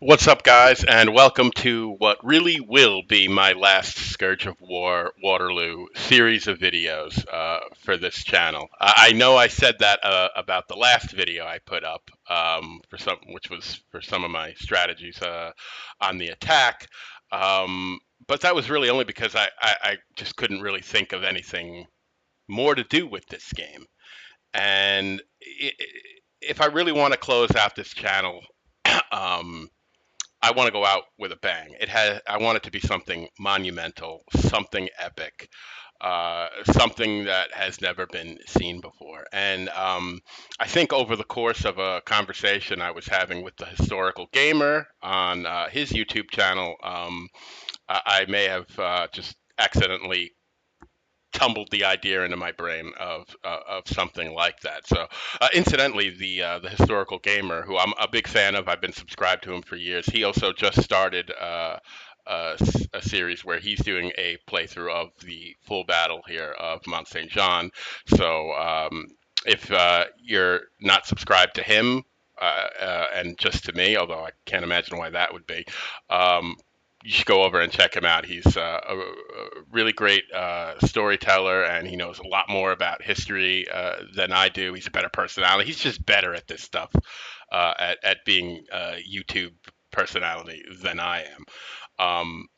What's up, guys, and welcome to what really will be my last Scourge of War Waterloo series of videos for this channel. I know I said that about the last video I put up which was for some of my strategies on the attack, but that was really only because I just couldn't really think of anything more to do with this game. And if I really want to close out this channel, um, I want to go out with a bang. I want it to be something monumental, something epic, something that has never been seen before. And I think over the course of a conversation I was having with the historical gamer on his YouTube channel, I may have just accidentally tumbled the idea into my brain of something like that. So, incidentally, the historical gamer, who I'm a big fan of, I've been subscribed to him for years. He also just started a series where he's doing a playthrough of the full battle here of Mont Saint Jean. So, if you're not subscribed to him. And just to me, although I can't imagine why that would be. You should go over and check him out. He's a really great storyteller, and he knows a lot more about history than I do. He's a better personality. He's just better at this stuff, at being a YouTube personality than I am. Um,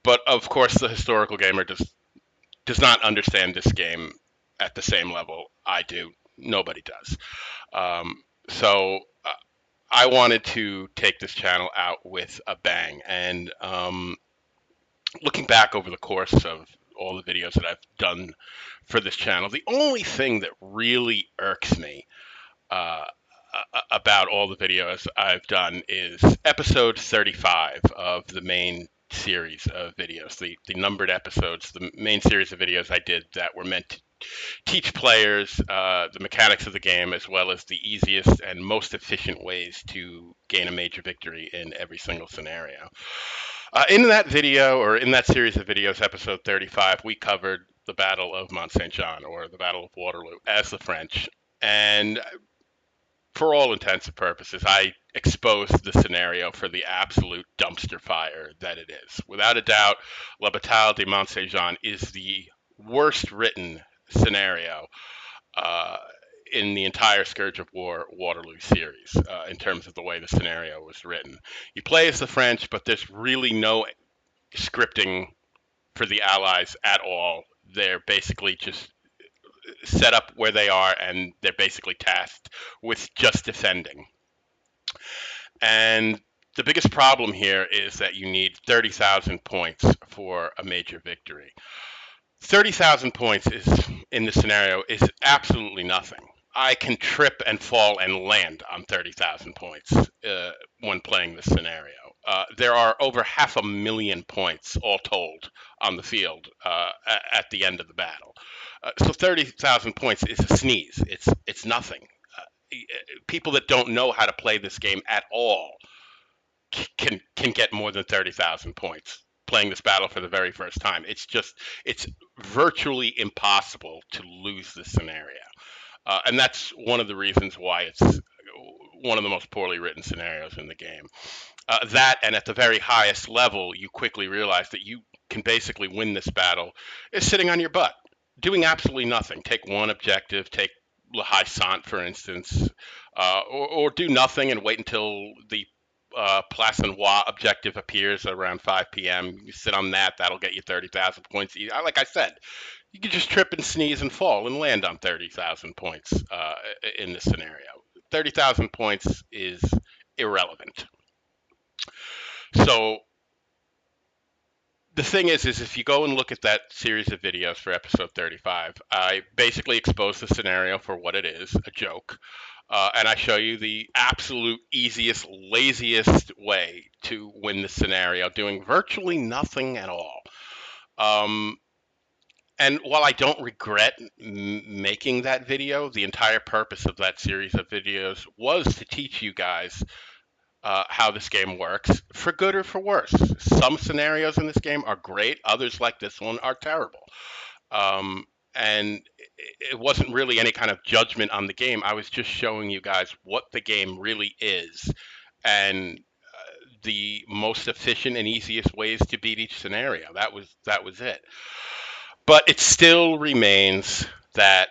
but of course, the historical gamer does not understand this game at the same level I do. Nobody does. So I wanted to take this channel out with a bang, and looking back over the course of all the videos that I've done for this channel, the only thing that really irks me uh, about all the videos I've done is episode 35 of the main series of videos, the numbered episodes, the main series of videos I did that were meant to teach players the mechanics of the game, as well as the easiest and most efficient ways to gain a major victory in every single scenario. In that video, or in that series of videos, episode 35, we covered the Battle of Mont Saint Jean, or the Battle of Waterloo, as the French. And for all intents and purposes, I exposed the scenario for the absolute dumpster fire that it is. Without a doubt, La Bataille de Mont Saint Jean is the worst written scenario uh, in the entire Scourge of War Waterloo series, in terms of the way the scenario was written. You play as the French, but there's really no scripting for the Allies at all. They're basically just set up where they are, and they're basically tasked with just defending. And the biggest problem here is that you need 30,000 points for a major victory. 30,000 points is in this scenario is absolutely nothing. I can trip and fall and land on 30,000 points when playing this scenario. There are over 500,000 points all told on the field at the end of the battle. So 30,000 points is a sneeze. It's nothing. People that don't know how to play this game at all can get more than 30,000 points playing this battle for the very first time. It's virtually impossible to lose this scenario. And that's one of the reasons why it's one of the most poorly written scenarios in the game. That, and at the very highest level, you quickly realize that you can basically win this battle is sitting on your butt, doing absolutely nothing. Take one objective, take La Haye Sainte, for instance, or do nothing and wait until the Place Noir objective appears around 5 p.m. You sit on that, that'll get you 30,000 points. Like I said, you can just trip and sneeze and fall and land on 30,000 points in this scenario. 30,000 points is irrelevant. So the thing is if you go and look at that series of videos for episode 35, I basically expose the scenario for what it is, a joke. And I show you the absolute easiest, laziest way to win the scenario, doing virtually nothing at all. And while I don't regret making that video, the entire purpose of that series of videos was to teach you guys how this game works, for good or for worse. Some scenarios in this game are great, others, like this one, are terrible. Um, and it wasn't really any kind of judgment on the game. I was just showing you guys what the game really is. And the most efficient and easiest ways to beat each scenario. That was it. But it still remains that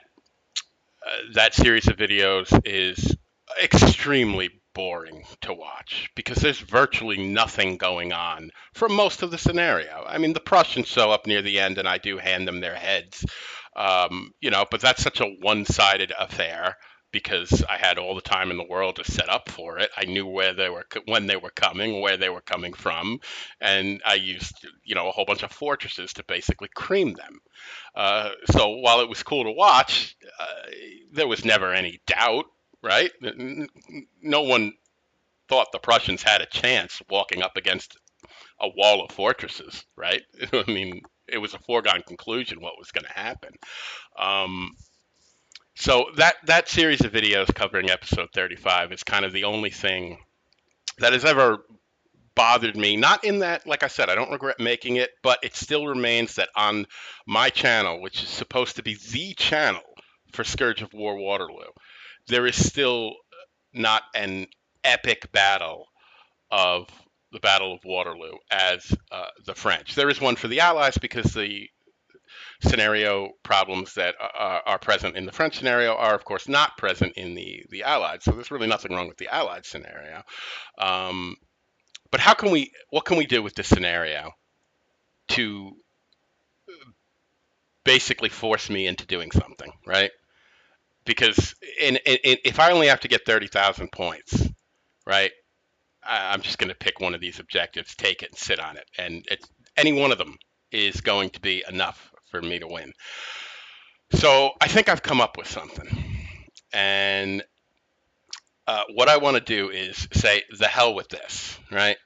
that series of videos is extremely boring to watch because there's virtually nothing going on for most of the scenario. I mean, the Prussians show up near the end, and I do hand them their heads, but that's such a one-sided affair because I had all the time in the world to set up for it. I knew where they were, when they were coming, where they were coming from, and I used, a whole bunch of fortresses to basically cream them. So while it was cool to watch, there was never any doubt, right? No one thought the Prussians had a chance walking up against a wall of fortresses, right? I mean, it was a foregone conclusion what was going to happen. Um, so that series of videos covering episode 35 is kind of the only thing that has ever bothered me. Not in that, like I said, I don't regret making it, but it still remains that on my channel, which is supposed to be the channel for Scourge of War Waterloo, there is still not an epic battle of the Battle of Waterloo as the French. There is one for the Allies because the scenario problems that are present in the French scenario are, of course, not present in the Allied. So there's really nothing wrong with the Allied scenario. Um, but what can we do with this scenario to basically force me into doing something, right? Because if I only have to get 30,000 points, right, I'm just going to pick one of these objectives, take it, and sit on it, and any one of them is going to be enough for me to win. So I think I've come up with something, and what I want to do is say the hell with this, right?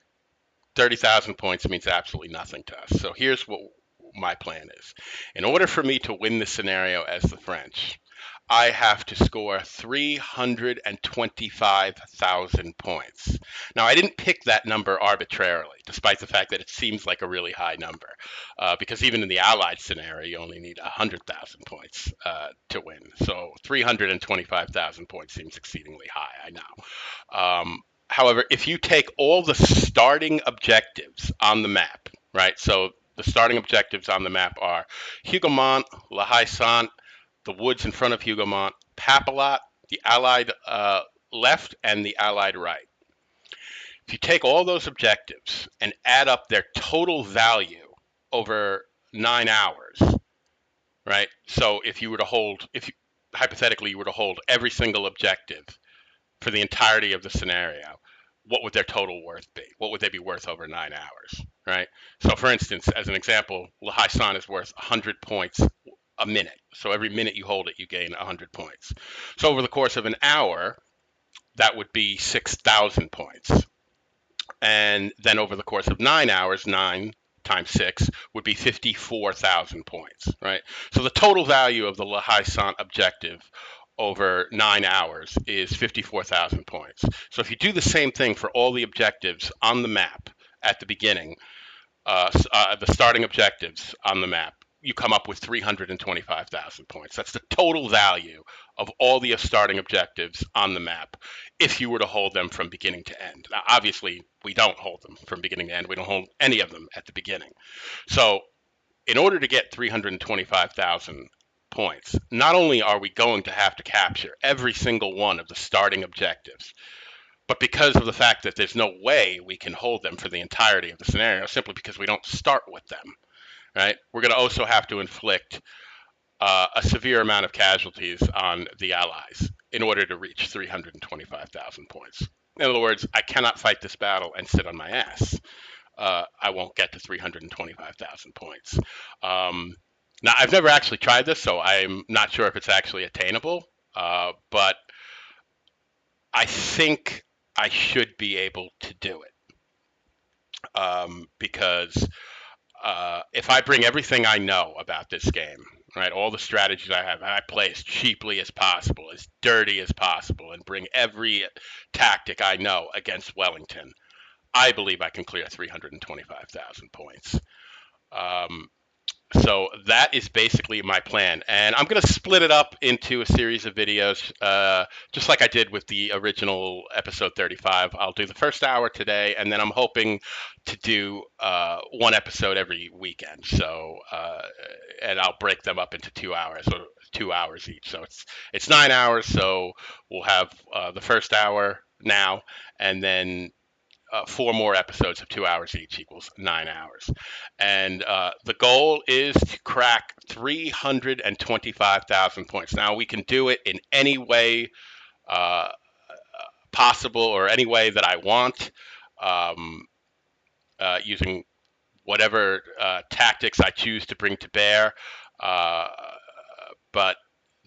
30,000 points means absolutely nothing to us. So here's what my plan is. In order for me to win the scenario as the French, I have to score 325,000 points. Now, I didn't pick that number arbitrarily, despite the fact that it seems like a really high number, because even in the Allied scenario, you only need 100,000 points to win. So 325,000 points seems exceedingly high, I know. However, if you take all the starting objectives on the map, right? So the starting objectives on the map are Hougoumont, La Haye Sainte, the woods in front of Hougoumont, Papelotte, the Allied left, and the Allied right. If you take all those objectives and add up their total value over 9 hours, right? So if you were to hold, if you, hypothetically you were to hold every single objective for the entirety of the scenario, what would their total worth be? What would they be worth over 9 hours, right? So for instance, as an example, La Haye Sainte is worth 100 points a minute. So every minute you hold it, you gain 100 points. So over the course of an hour, that would be 6,000 points. And then over the course of 9 hours, 9 times 6 would be 54,000 points, right? So the total value of the La Haye Sainte objective over 9 hours is 54,000 points. So if you do the same thing for all the objectives on the map at the beginning, the starting objectives on the map, you come up with 325,000 points. That's the total value of all the starting objectives on the map if you were to hold them from beginning to end. Now, obviously, we don't hold them from beginning to end. We don't hold any of them at the beginning. So in order to get 325,000 points, not only are we going to have to capture every single one of the starting objectives, but because of the fact that there's no way we can hold them for the entirety of the scenario, simply because we don't start with them, right? We're going to also have to inflict a severe amount of casualties on the Allies in order to reach 325,000 points. In other words, I cannot fight this battle and sit on my ass. I won't get to 325,000 points. Now, I've never actually tried this, so I'm not sure if it's actually attainable, but I think I should be able to do it because if I bring everything I know about this game, right, all the strategies I have, I play as cheaply as possible, as dirty as possible, and bring every tactic I know against Wellington, I believe I can clear 325,000 points. Um, So that is basically my plan, and I'm going to split it up into a series of videos, just like I did with the original episode 35. I'll do the first hour today, and then I'm hoping to do one episode every weekend. So, and I'll break them up into 2 hours, or 2 hours each. So it's 9 hours. So we'll have the first hour now, and then 4 more episodes of 2 hours each equals 9 hours. And the goal is to crack 325,000 points. Now, we can do it in any way uh, possible or any way that I want, um, using whatever tactics I choose to bring to bear. Uh, but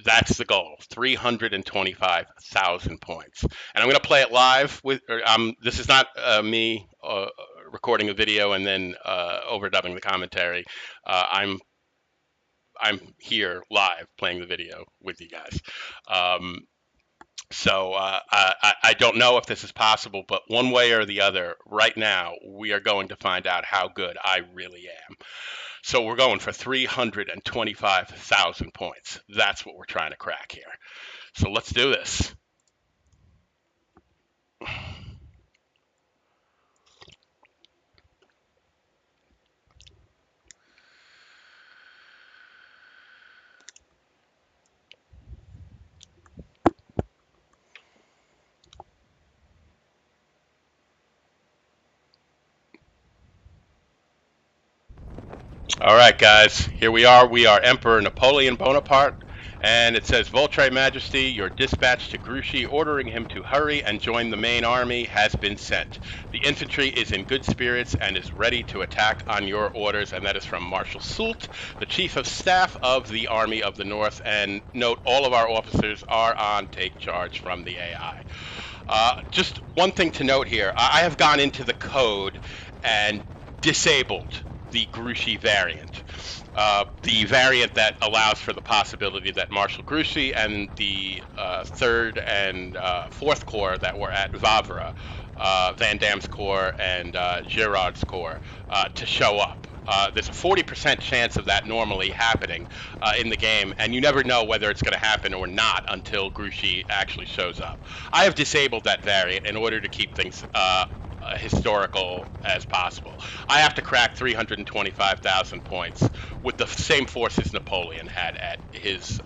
that's the goal, 325,000 points. And I'm going to play it live with, this is not me recording a video and then overdubbing the commentary. I'm here live playing the video with you guys. So I don't know if this is possible, but one way or the other, right now, we are going to find out how good I really am. So we're going for 325,000 points. That's what we're trying to crack here. So let's do this. All right, guys, here we are. We are Emperor Napoleon Bonaparte, and it says, Votre Majesty, your dispatch to Grouchy ordering him to hurry and join the main army has been sent. The infantry is in good spirits and is ready to attack on your orders, and that is from Marshal Soult, the Chief of Staff of the Army of the North. And note, all of our officers are on take charge from the AI. Just one thing to note here. I have gone into the code and disabled the Grouchy variant. The variant that allows for the possibility that Marshal Grouchy and the 3rd and 4th Corps that were at Wavre, Van Damme's Corps and Girard's Corps, to show up. There's a 40% chance of that normally happening in the game, and you never know whether it's going to happen or not until Grouchy actually shows up. I have disabled that variant in order to keep things historical as possible. I have to crack 325,000 points with the same forces Napoleon had at his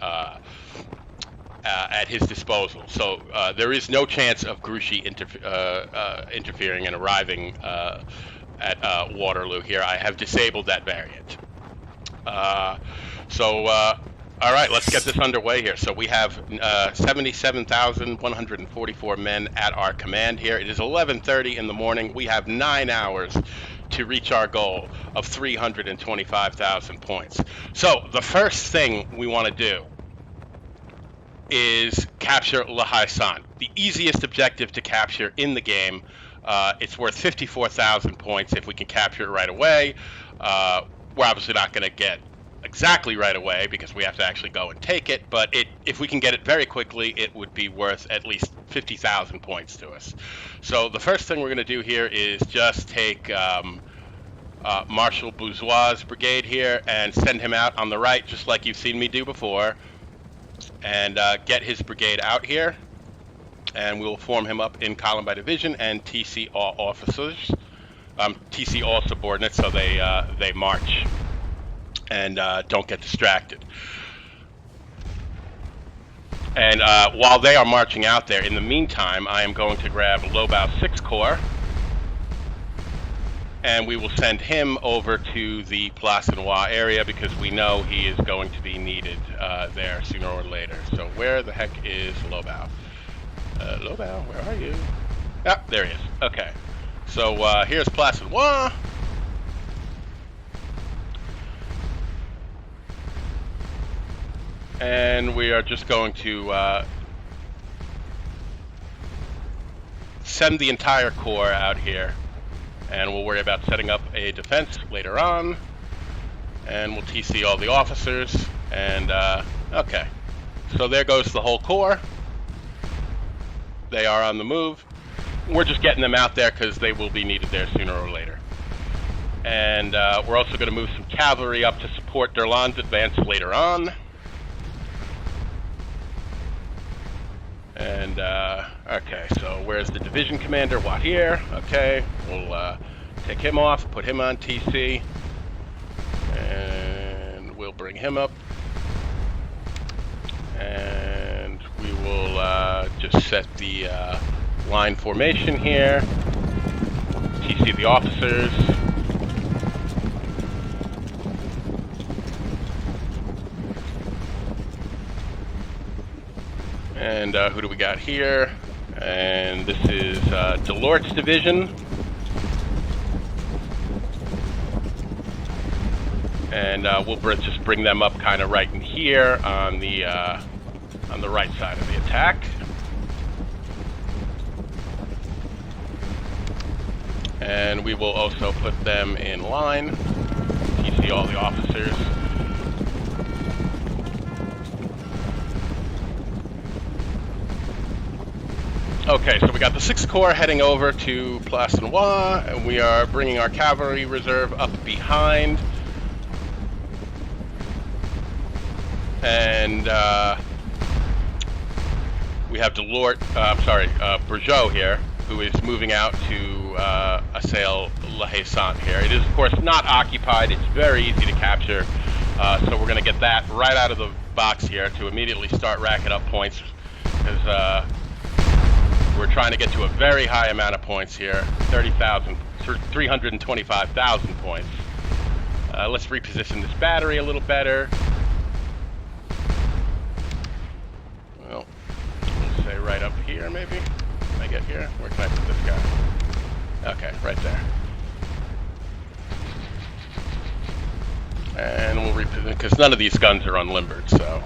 disposal. So there is no chance of Grouchy interfering and arriving at Waterloo here. I have disabled that variant. All right, let's get this underway here. So we have 77,144 men at our command here. It is 11:30 in the morning. We have 9 hours to reach our goal of 325,000 points. So the first thing we want to do is capture La Haye-Sainte, the easiest objective to capture in the game. It's worth 54,000 points if we can capture it right away. We're obviously not going to get exactly right away because we have to actually go and take it, but if we can get it very quickly, it would be worth at least 50,000 points to us. So the first thing we're going to do here is just take Marshal Bourgeois' brigade here and send him out on the right, just like you've seen me do before, and get his brigade out here, and we'll form him up in column by division and TC all officers, TC all subordinates, so they march and don't get distracted. And while they are marching out there, in the meantime, I am going to grab Lobau's 6th Corps, and we will send him over to the Place Noire area because we know he is going to be needed there sooner or later. So where the heck is Lobau? Lobau, where are you? Ah, there he is. Okay. So here's Place Noire. And we are just going to send the entire corps out here, and we'll worry about setting up a defense later on, and we'll TC all the officers, and okay. So there goes the whole corps. They are on the move. We're just getting them out there because they will be needed there sooner or later. And we're also going to move some cavalry up to support Derlan's advance later on. And, okay, so where's the division commander? Watt here. Okay, we'll take him off, put him on TC. And we'll bring him up. And we will just set the line formation here. TC the officers. And who do we got here? And this is Delort's division. And we'll just bring them up kind of right in here on the right side of the attack. And we will also put them in line. You see all the officers. Okay, so we got the 6th Corps heading over to Place Noir, and we are bringing our cavalry reserve up behind. And we have Bourgeot here, who is moving out to assail La Haye-Sainte here. It is, of course, not occupied. It's very easy to capture. So we're going to get that right out of the box here to immediately start racking up points, because we're trying to get to a very high amount of points here, 325,000 points. Let's reposition this battery a little better. Well, we'll say right up here, maybe. Can I get here? Where can I put this guy? Okay, right there. And we'll reposition, because none of these guns are unlimbered, so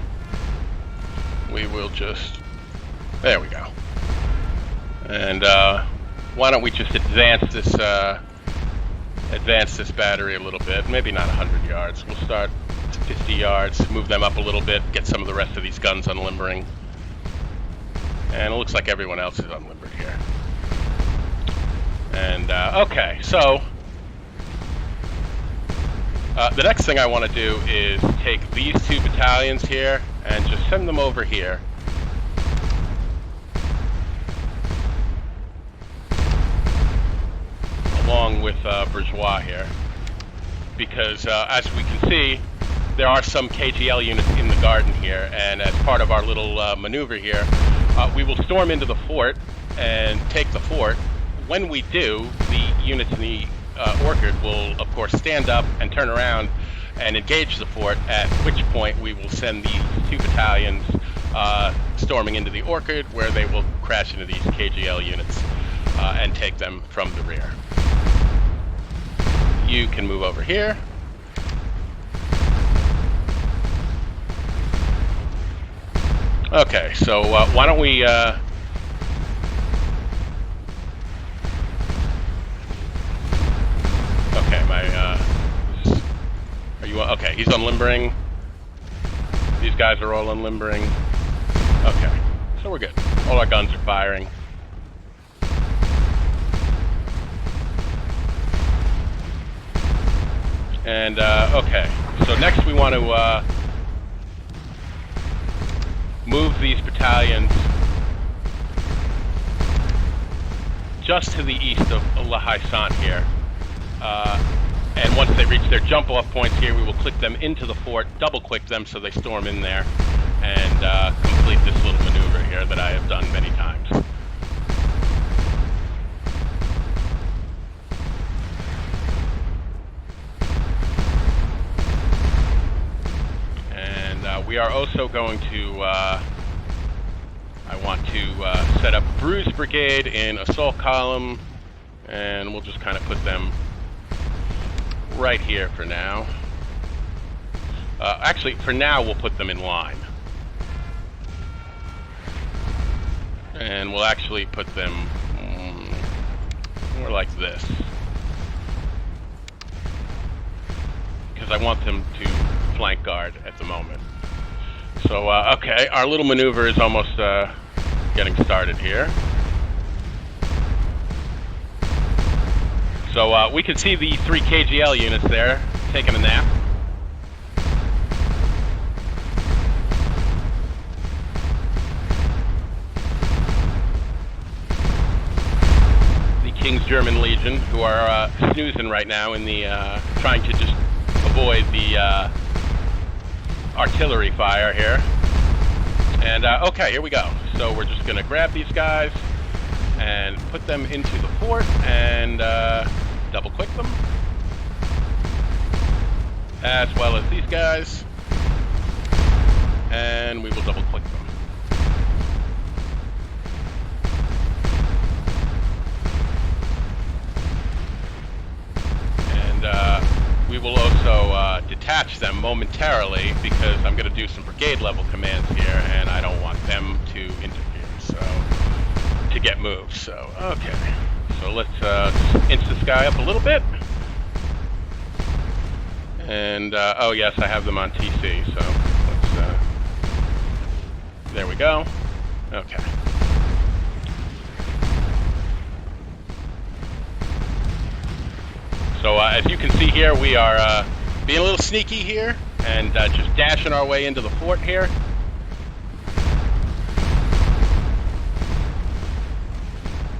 we will just, there we go. And why don't we just advance this battery a little bit, maybe not 100 yards. We'll start 50 yards, move them up a little bit, get some of the rest of these guns unlimbering. And it looks like everyone else is unlimbered here. And okay, so the next thing I want to do is take these 2 battalions here and just send them over here. Along with Bourgeois here, because as we can see, there are some KGL units in the garden here, and as part of our little maneuver here, we will storm into the fort and take the fort. When we do, the units in the orchard will, of course, stand up and turn around and engage the fort, at which point we will send these 2 battalions storming into the orchard, where they will crash into these KGL units and take them from the rear. You can move over here. Okay, so why don't we okay, are you okay? He's unlimbering. These guys are all unlimbering. Okay, so we're good. All our guns are firing. And okay, so next we want to move these battalions just to the east of La Haye-Sainte here. And once they reach their jump off points here, we will click them into the fort, double click them so they storm in there, and complete this little maneuver here that I have done many times. We are also going to, I want to set up Bruce Brigade in assault column, and we'll just kind of put them right here for now. Actually, for now, we'll put them in line. And we'll actually put them more like this, because I want them to flank guard at the moment. So, okay, our little maneuver is almost getting started here. So we can see the 3 KGL units there taking a nap. The King's German Legion, who are snoozing right now in the trying to just avoid the artillery fire here. And okay, here we go. So we're just gonna grab these guys and put them into the fort and double click them, as well as these guys, and we will double click them. And we will also detach them momentarily, because I'm going to do some brigade level commands here, and I don't want them to interfere, so to get moved. So okay, so let's inch this guy up a little bit. And oh yes, I have them on TC, so let's there we go. Okay. So as you can see here, we are being a little sneaky here and just dashing our way into the fort here.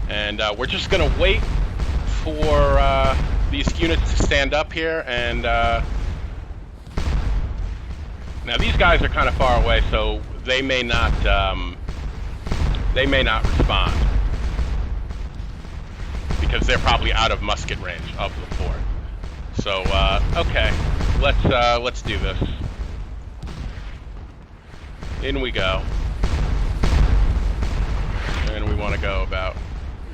And we're just going to wait for these units to stand up here. And now these guys are kind of far away, so they may not respond, because they're probably out of musket range of the fort. So okay, let's do this. In we go, and we want to go about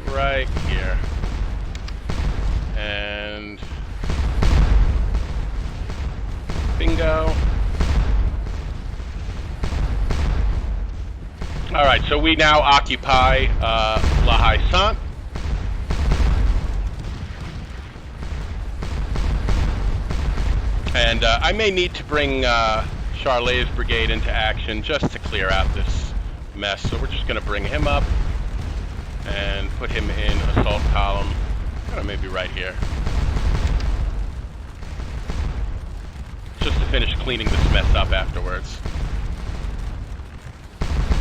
right here, and bingo. All right, so we now occupy La Haye-Sainte. And I may need to bring Charlet's brigade into action just to clear out this mess. So we're just going to bring him up and put him in assault column, kind of maybe right here, just to finish cleaning this mess up afterwards.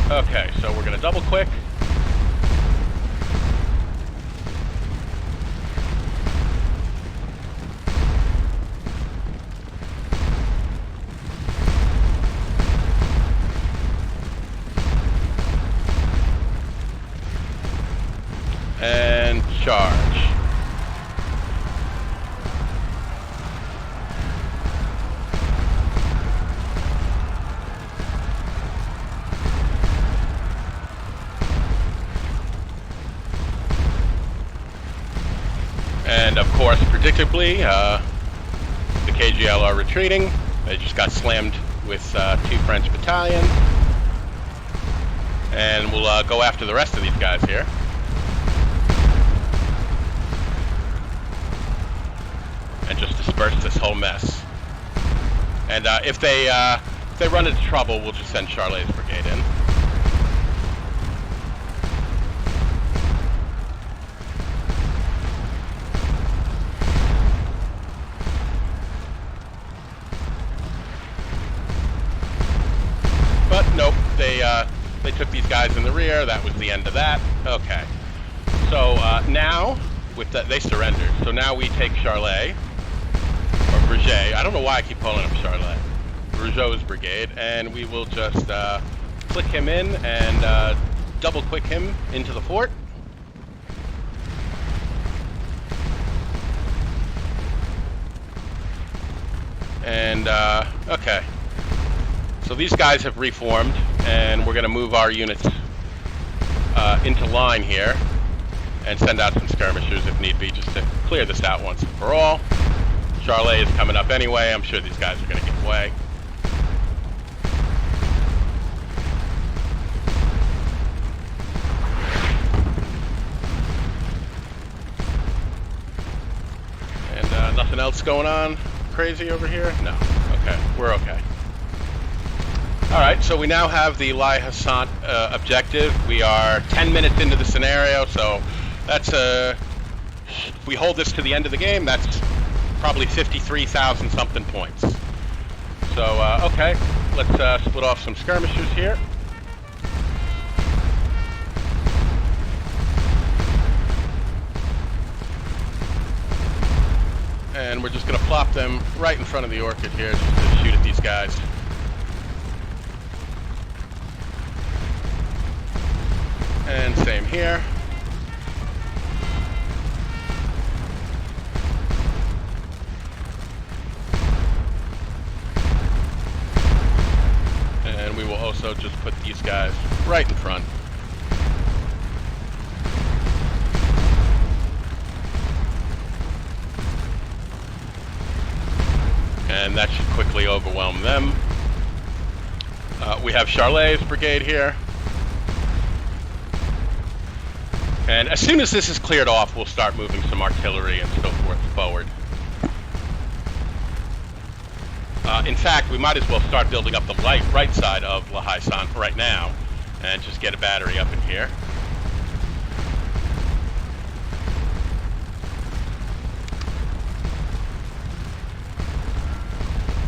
Okay, so we're going to double click. And charge. And of course, predictably, the KGL are retreating. They just got slammed with 2 French battalions. And we'll go after the rest of these guys here. And just disperse this whole mess. And if they run into trouble, we'll just send Charlet's brigade in. But nope, they took these guys in the rear. That was the end of that. Okay. So now, with that, they surrendered. So now we take Charlet. Or Breguet. I don't know why I keep calling him Charlet. Breguet's brigade, and we will just click him in and double click him into the fort. And okay, so these guys have reformed, and we're going to move our units into line here and send out some skirmishers if need be, just to clear this out once and for all. Charlet is coming up anyway. I'm sure these guys are going to get away. And nothing else going on crazy over here? No. Okay, we're okay. All right, so we now have the La Haye-Sainte objective. We are 10 minutes into the scenario, so that's If we hold this to the end of the game, that's probably 53,000 something points. So, okay, let's split off some skirmishers here. And we're just going to plop them right in front of the orchid here just to shoot at these guys. And same here. And we will also just put these guys right in front. And that should quickly overwhelm them. We have Charlet's brigade here. And as soon as this is cleared off, we'll start moving some artillery and so forth forward. In fact, we might as well start building up the right side of La Haye-Sainte right now and just get a battery up in here.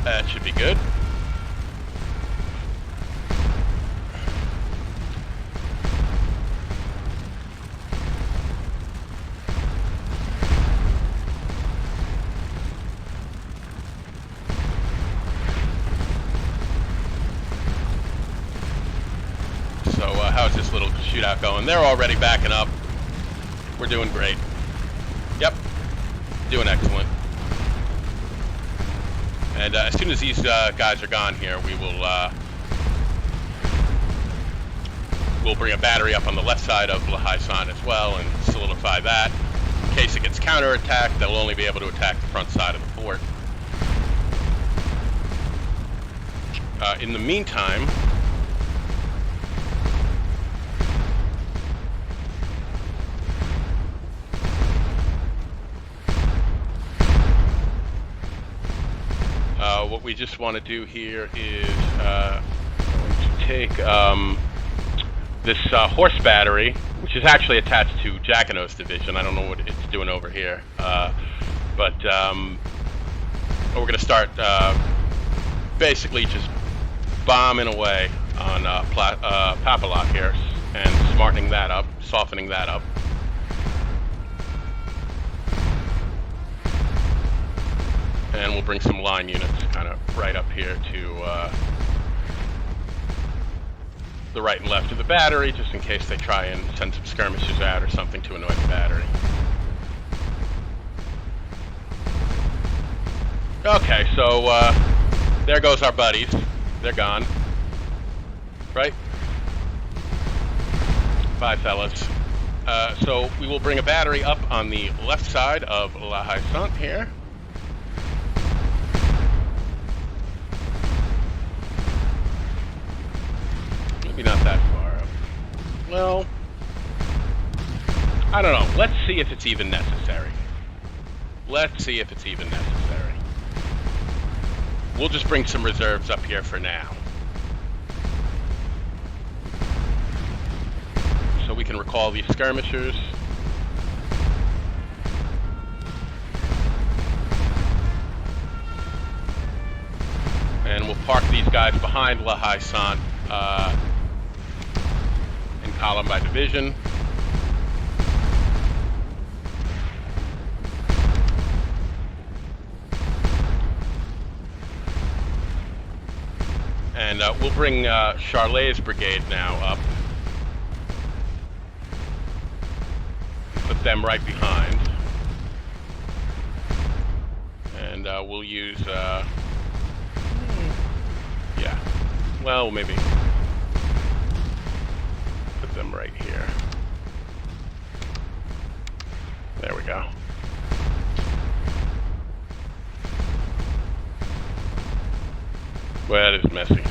That should be good. So how's this little shootout going? They're already backing up. We're doing great. Yep, doing excellent. And as soon as these guys are gone here, we'll bring a battery up on the left side of La Haye-Sainte as well and solidify that. In case it gets counterattacked, they'll only be able to attack the front side of the fort. In the meantime, what we just want to do here is to take this horse battery, which is actually attached to Jacquinot's division. I don't know what it's doing over here, but we're going to start basically just bombing away on Papelotte here and smartening that up, softening that up. And we'll bring some line units kind of right up here to the right and left of the battery, just in case they try and send some skirmishers out or something to annoy the battery. Okay, so there goes our buddies. They're gone. Right? Bye, fellas. So we will bring a battery up on the left side of La Haye-Sainte here. Maybe not that far up. Well, I don't know. Let's see if it's even necessary. Let's see if it's even necessary. We'll just bring some reserves up here for now. So we can recall these skirmishers. And we'll park these guys behind La Haye-Sainte in column by division. And we'll bring Charlet's brigade now up. Put them right behind. And we'll use, yeah, well, maybe put them right here. There we go. Well, that is messy.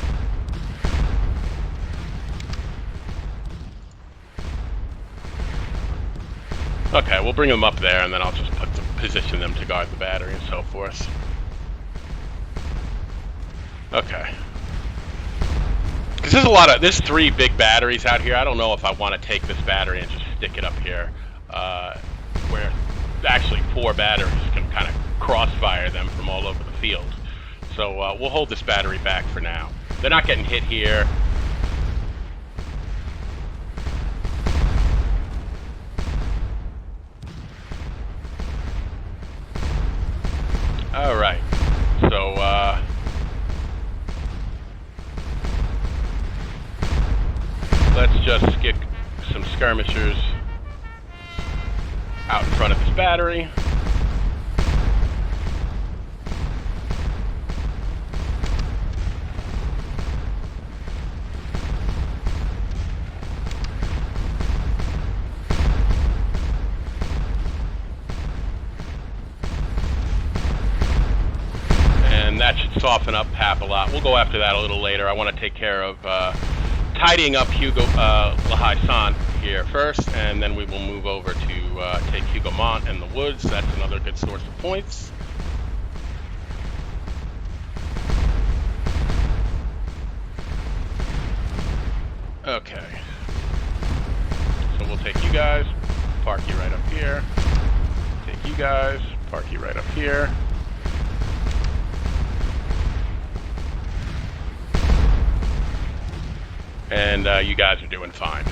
Okay, we'll bring them up there, and then I'll just position them to guard the battery and so forth. Okay. Because there's 3 big batteries out here. I don't know if I want to take this battery and just stick it up here, where actually 4 batteries can kind of crossfire them from all over the field. So we'll hold this battery back for now. They're not getting hit here. All right, so let's just get some skirmishers out in front of this battery. And that should soften up Pap a lot. We'll go after that a little later. I want to take care of tidying up Lehigh Sant here first, and then we will move over to take Hugo Mont and the woods. That's another good source of points. Okay. So we'll take you guys, park you right up here. Take you guys, park you right up here. And you guys are doing fine.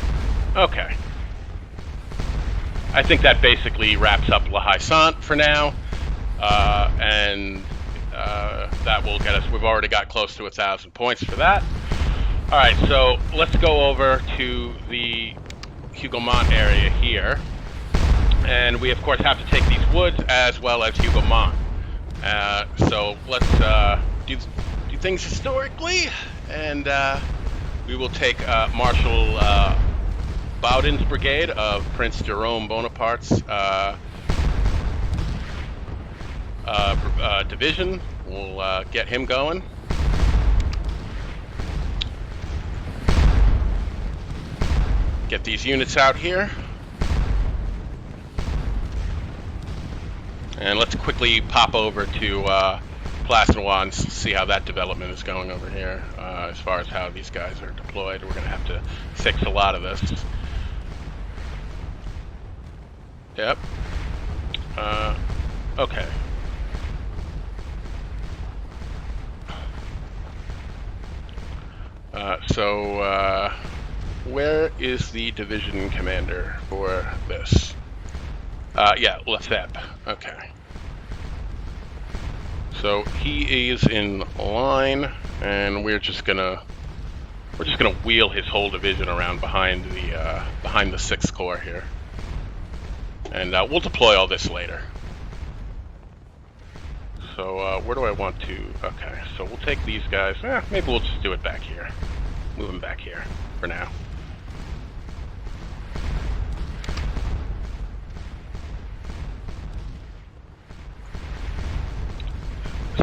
Okay. I think that basically wraps up Lehigh Sant for now. And that will get us, we've already got close to 1,000 points for that. All right, so let's go over to the Hugo Mont area here. And we, of course, have to take these woods as well as Hugo Mont. So let's do things historically, and we will take Marshal Bowden's brigade of Prince Jerome Bonaparte's division. We'll get him going. Get these units out here. And let's quickly pop over to Plassenois and see how that development is going over here. As far as how these guys are deployed, we're going to have to fix a lot of this. Yep. Okay. So where is the division commander for this? Yeah, Lefebvre. Okay. So he is in line, and we're just gonna wheel his whole division around behind the 6th Corps here, and we'll deploy all this later. So where do I want to? Okay, so we'll take these guys. Maybe we'll just do it back here. Move them back here for now.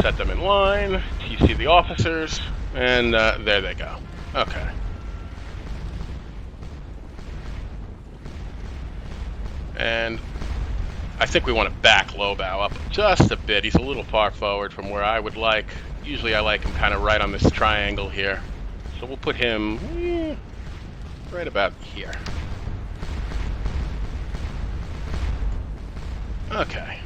Set them in line, TC the officers, and there they go. Okay. And I think we want to back Lobau up just a bit. He's a little far forward from where I would like. Usually I like him kind of right on this triangle here. So we'll put him right about here. Okay.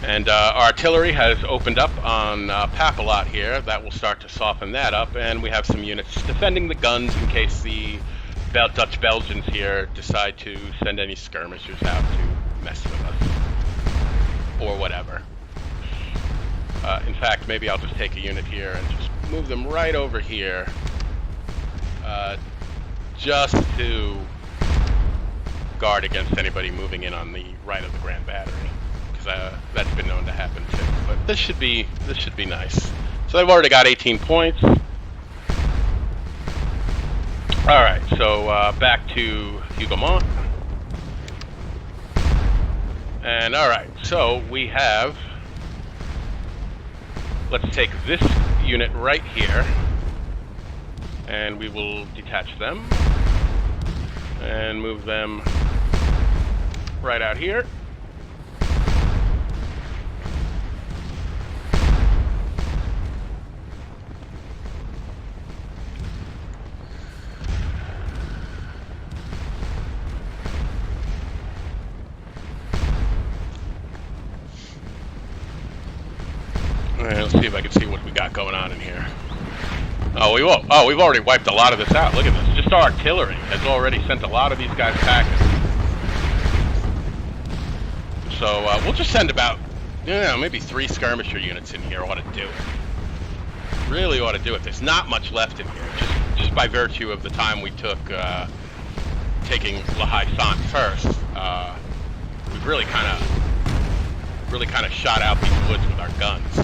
And our artillery has opened up on Papilot here. That will start to soften that up, and we have some units defending the guns in case the Dutch Belgians here decide to send any skirmishers out to mess with us, or whatever. In fact, maybe I'll just take a unit here and just move them right over here, just to guard against anybody moving in on the right of the Grand Battery. That's been known to happen too, but this should be nice. So they've already got 18 points. All right, so back to Hugo Mont. And all right, so we have. Let's take this unit right here, and we will detach them and move them right out here. Let's see if I can see what we got going on in here. Oh, we've already wiped a lot of this out. Look at this. Just our artillery has already sent a lot of these guys packing. So we'll just send about, maybe 3 skirmisher units in here. Ought to do it. Really ought to do it. There's not much left in here, just by virtue of the time we took taking La Haye-Sainte first. We've really kind of shot out these woods with our guns.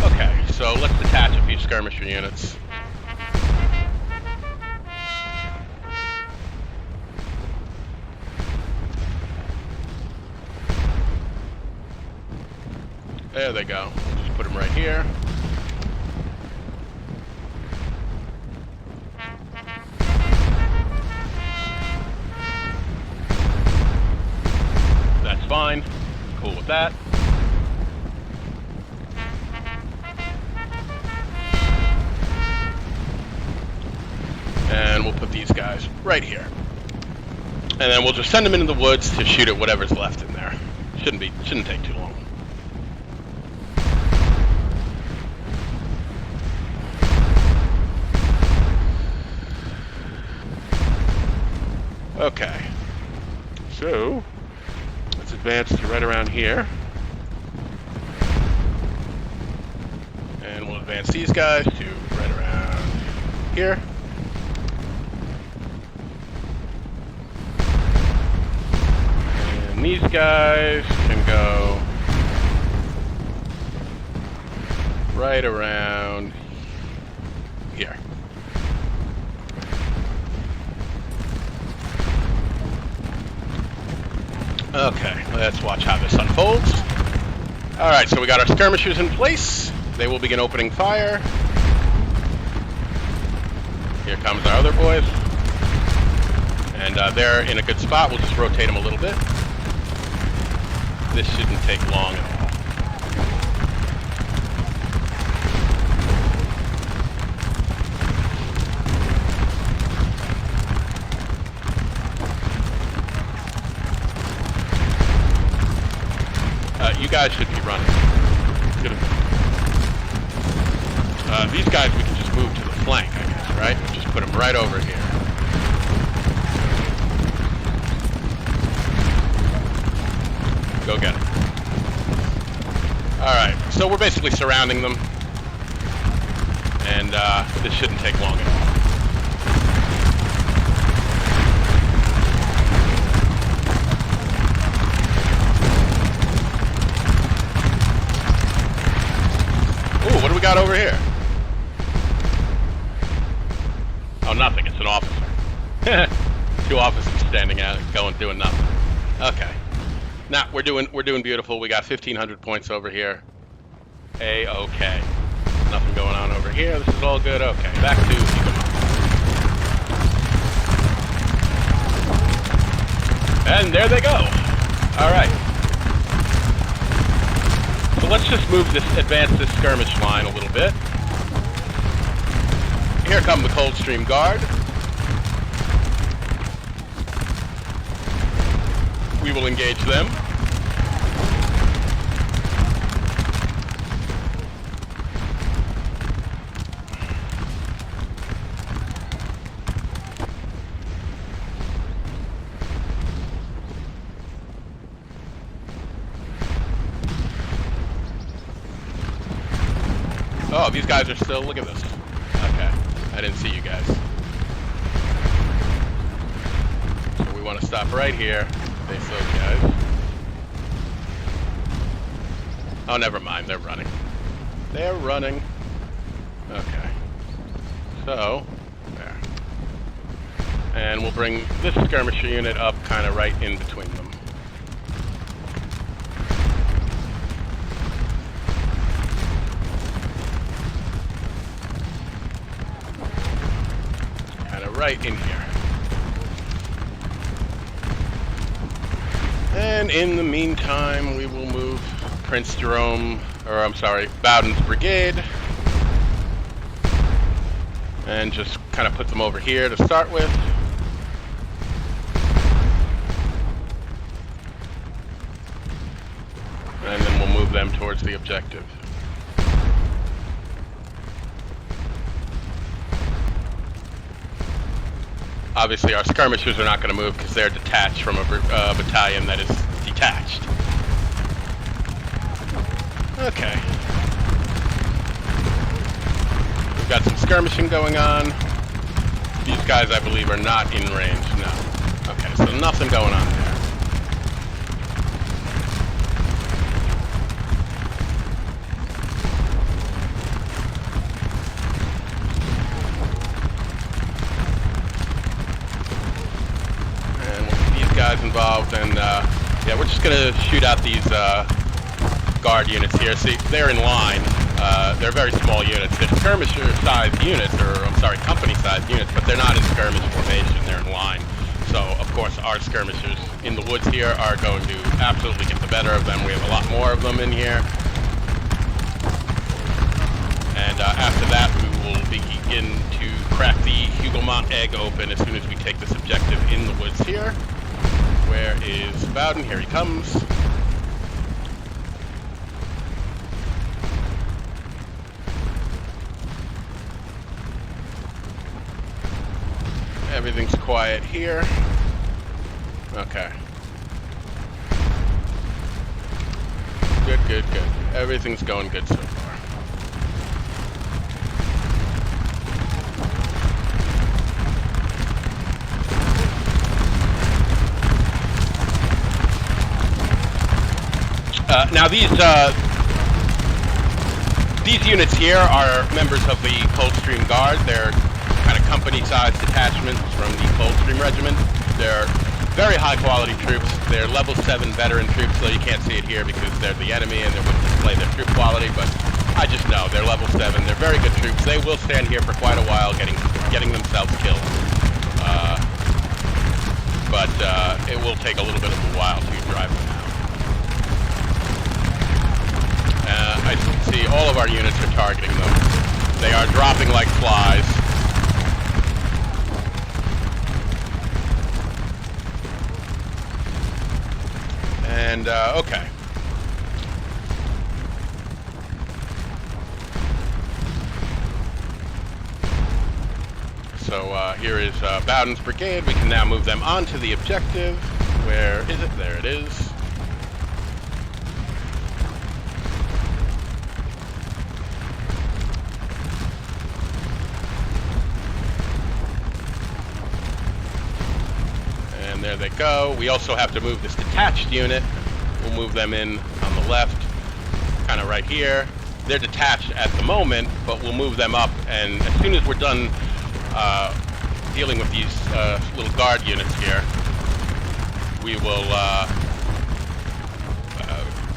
Okay, so let's detach a few skirmisher units. There they go. We'll just put them right here. That's fine. Cool with that. And we'll put these guys right here. And then we'll just send them into the woods to shoot at whatever's left in there. Shouldn't take too long. Okay. So let's advance to right around here. And we'll advance these guys to right around here. These guys can go right around here. Okay, let's watch how this unfolds. Alright, so we got our skirmishers in place. They will begin opening fire. Here comes our other boys. And they're in a good spot. We'll just rotate them a little bit. This shouldn't take long at all. You guys should be running. These guys we can just move to the flank, I guess, right? Just put them right over here. Go get it. Alright, so we're basically surrounding them. And this shouldn't take long at all. Ooh, what do we got over here? Oh, nothing. It's an officer. 2 officers standing out, doing nothing. Okay. Now we're doing beautiful. We got 1,500 points over here. A-okay. Nothing going on over here. This is all good. Okay, back to and there they go. All right. So let's just advance this skirmish line a little bit. Here come the Coldstream Guard. We will engage them. Oh, these guys are still, look at this. Okay, I didn't see you guys. So we want to stop right here. Face those guys. Oh, never mind, they're running. They're running. Okay. So, there. And we'll bring this skirmisher unit up kind of right in between them. Right in here. And in the meantime, we will move Bowden's brigade. And just kind of put them over here to start with. And then we'll move them towards towards the objective. Obviously, our skirmishers are not going to move because they're detached from a battalion that is detached. Okay. We've got some skirmishing going on. These guys, I believe, are not in range. No. Okay, so nothing going on there. Guys involved, and yeah, we're just gonna shoot out these guard units here. See, they're in line. They're very small units. They're skirmisher-sized units, or I'm sorry, company-sized units, but they're not in skirmish formation. They're in line. So, of course, our skirmishers in the woods here are going to absolutely get the better of them. We have a lot more of them in here. And after that, we will begin to crack the Mont egg open as soon as we take this objective in the woods here. Where is Bowden? Here he comes. Everything's quiet here. Okay. Good, good, good. Everything's going good so far. Now these units here are members of the Coldstream Guard. They're kind of company-sized detachments from the Coldstream Regiment. They're very high-quality troops. They're level 7 veteran troops, so you can't see it here because they're the enemy and they wouldn't display their troop quality, but I just know they're level 7. They're very good troops. They will stand here for quite a while getting themselves killed. But it will take a little bit of a while to drive them out. I see all of our units are targeting them. They are dropping like flies. And, okay. So here is Bowden's brigade. We can now move them onto the objective. Where is it? There it is. And there they go. We also have to move this detached unit. We'll move them in on the left, kind of right here. They're detached at the moment, but we'll move them up, and as soon as we're done dealing with these little guard units here, we will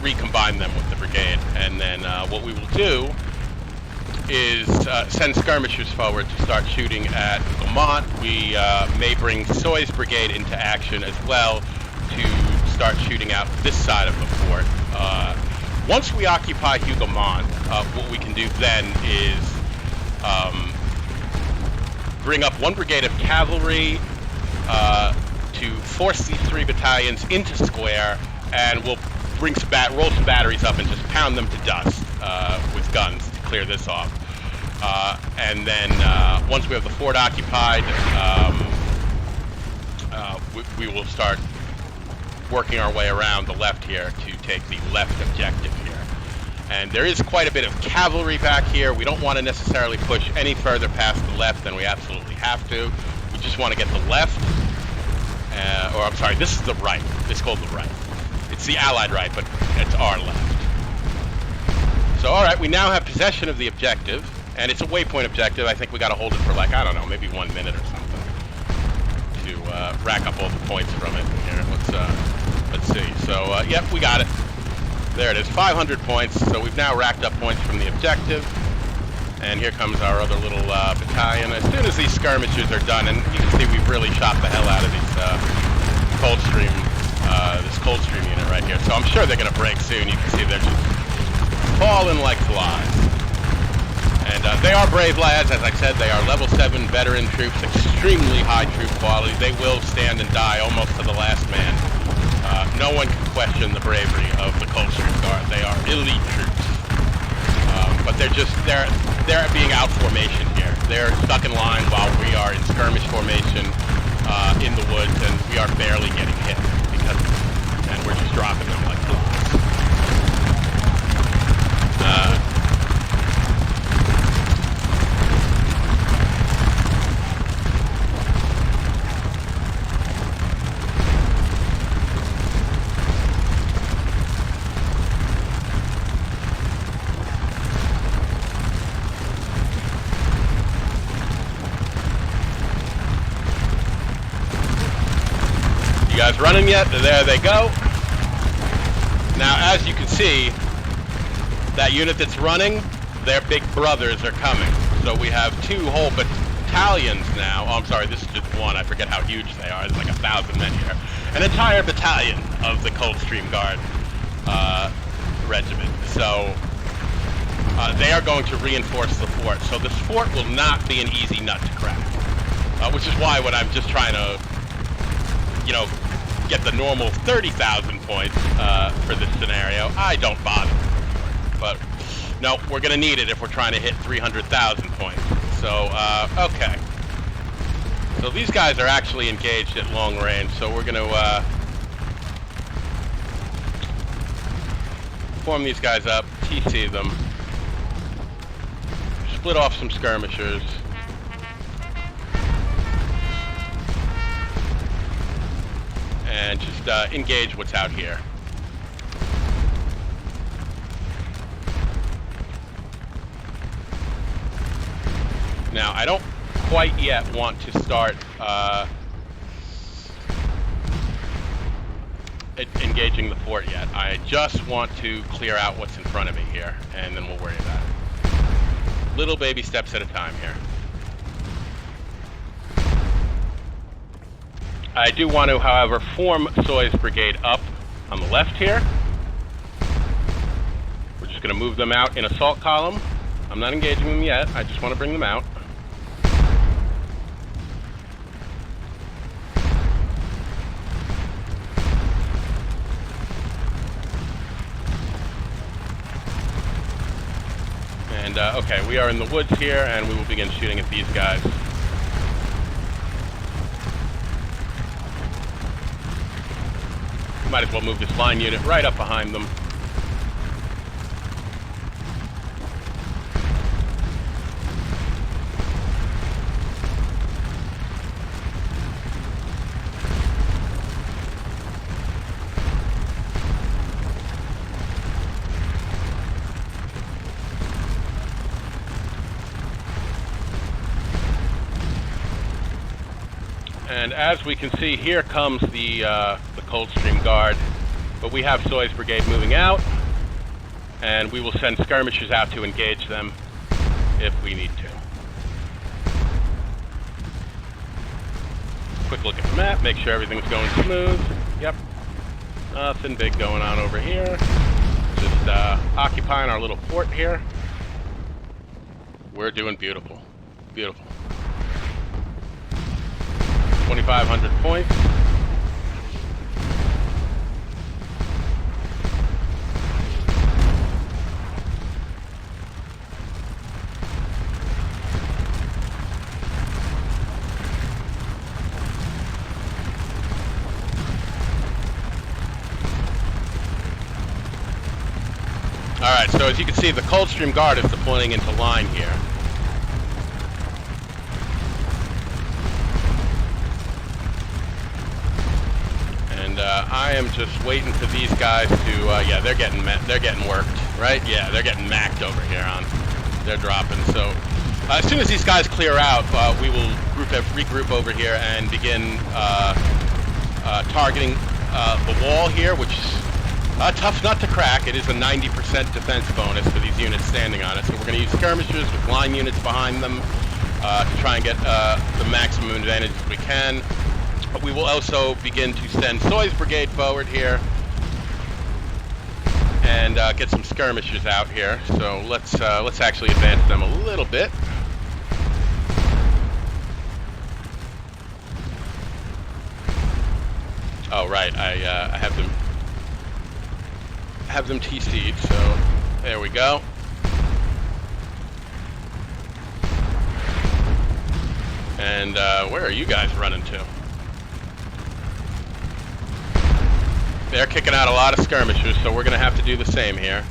recombine them with the brigade. And then what we will do is send skirmishers forward to start shooting at Mont. We may bring Soy's brigade into action as well to start shooting out this side of the fort. Once we occupy Mont, what we can do then is bring up one brigade of cavalry to force these 3 battalions into square, and we'll bring roll some batteries up and just pound them to dust with guns to clear this off. And then once we have the fort occupied, we will start working our way around the left here to take the left objective here. And there is quite a bit of cavalry back here. We don't want to necessarily push any further past the left than we absolutely have to. We just want to get the left, or I'm sorry, this is the right. It's called the right. It's the Allied right, but it's our left. So, all right, we now have possession of the objective, and it's a waypoint objective. I think we got to hold it for like, I don't know, maybe 1 minute or something to rack up all the points from it. Here, let's see. So, yep, we got it. There it is, 500 points. So we've now racked up points from the objective. And here comes our other little battalion. As soon as these skirmishers are done, and you can see we've really shot the hell out of these this Coldstream unit right here. So I'm sure they're going to break soon. You can see they're just falling like flies. And they are brave lads. As I said, they are level 7 veteran troops, extremely high troop quality. They will stand and die almost to the last man No one can question the bravery of the Coldstream Guard. They are elite troops. But they're being out formation here. They're stuck in line while we are in skirmish formation in the woods, and we are barely getting hit and we're just dropping them like flies. You guys running yet? There they go. Now, as you can see, that unit that's running, their big brothers are coming. So we have two whole battalions now. Oh, I'm sorry, this is just one. I forget how huge they are. There's like 1,000 men here. An entire battalion of the Coldstream Guard regiment. So they are going to reinforce the fort. So this fort will not be an easy nut to crack. Which is why when I'm just trying to, you know, get the normal 30,000 points for this scenario, I don't bother. But no, we're going to need it if we're trying to hit 300,000 points. So, okay. So these guys are actually engaged at long range, so we're going to form these guys up, TC them, split off some skirmishers. And just engage what's out here. Now, I don't quite yet want to start engaging the fort yet. I just want to clear out what's in front of me here, and then we'll worry about it. Little baby steps at a time here. I do want to, however, form Soy's brigade up on the left here. We're just going to move them out in assault column. I'm not engaging them yet. I just want to bring them out. And, okay, we are in the woods here, and we will begin shooting at these guys. Might as well move this line unit right up behind them. And as we can see, here comes the Coldstream Guard. But we have Soy's brigade moving out, and we will send skirmishers out to engage them if we need to. Quick look at the map, make sure everything's going smooth. Yep, nothing big going on over here. Just occupying our little fort here. We're doing beautiful, beautiful. 2,500 points. Alright, so as you can see, the Coldstream Guard is deploying into line here. And I am just waiting for these guys to, yeah, they're getting worked, right? Yeah, they're getting macked over here on, they're dropping. So as soon as these guys clear out, we will regroup over here and begin targeting the wall here, which is tough not to crack. It is a 90% defense bonus for these units standing on it. So we're going to use skirmishers with line units behind them to try and get the maximum advantage we can. But we will also begin to send Soy's brigade forward here and get some skirmishers out here. So let's actually advance them a little bit. Oh right, right, I have them TC'd, so there we go. And where are you guys running to? They're kicking out a lot of skirmishers, so we're going to have to do the same here.